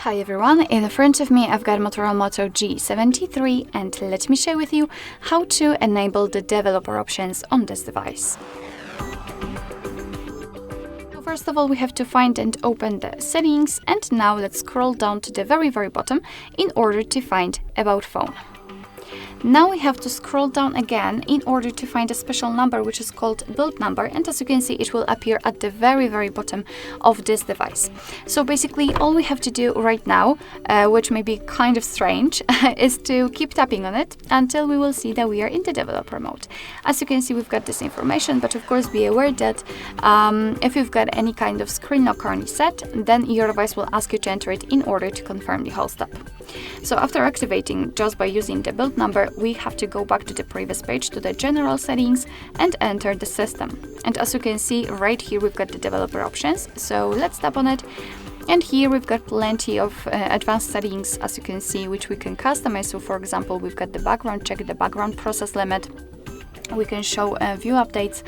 Hi everyone, in front of me I've got Motorola Moto G73 and let me share with you how to enable the developer options on this device. So first of all, we have to find and open the settings, and now let's scroll down to the very bottom in order to find About Phone. Now we have to scroll down again in order to find a special number which is called build number, and as you can see it will appear at the very bottom of this device. So basically all we have to do right now, which may be kind of strange, is to keep tapping on it until we will see that we are in the developer mode. As you can see, we've got this information, but of course be aware that if you've got any kind of screen lock currently set, then your device will ask you to enter it in order to confirm the whole step. So after activating just by using the build number, we have to go back to the previous page, to the general settings, and enter the system. And as you can see right here, we've got the developer options. So let's tap on it. And here we've got plenty of advanced settings, as you can see, which we can customize. So for example, we've got the background check, the background process limit. We can show view updates,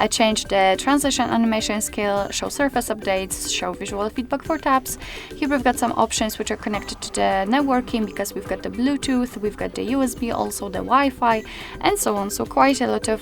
change the transition animation scale, show surface updates, show visual feedback for taps. Here we've got some options which are connected to the networking, because we've got the Bluetooth, we've got the USB, also the Wi-Fi, and so on. So quite a lot of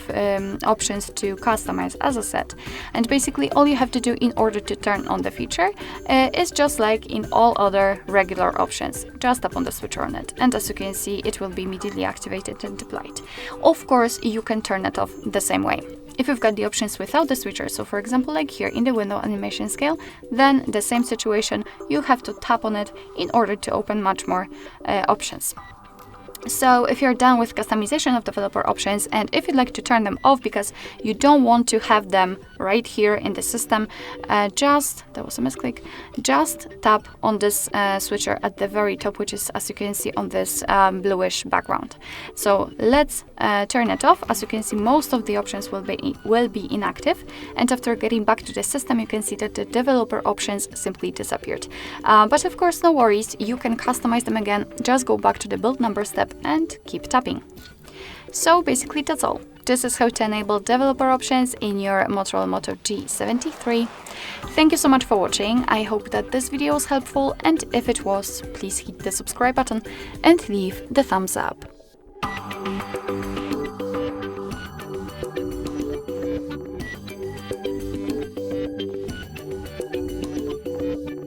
options to customize, as I said. And basically all you have to do in order to turn on the feature is just like in all other regular options. Just tap on the switcher on it, and as you can see, it will be immediately activated and deployed. Of course, you can turn it off the same way. If you've got the options without the switcher, so for example like here in the window animation scale, then the same situation, you have to tap on it in order to open much more options. So if you're done with customization of developer options, and if you'd like to turn them off because you don't want to have them right here in the system, that was a misclick, just tap on this switcher at the very top, which is, as you can see, on this bluish background. So let's turn it off. As you can see, most of the options will be inactive, and after getting back to the system, you can see that the developer options simply disappeared. But of course, no worries, you can customize them again. Just go back to the build number step and keep tapping. So basically that's all. This is how to enable developer options in your Motorola Moto G73. Thank you so much for watching. I hope that this video was helpful, and if it was, please hit the subscribe button and leave the thumbs up.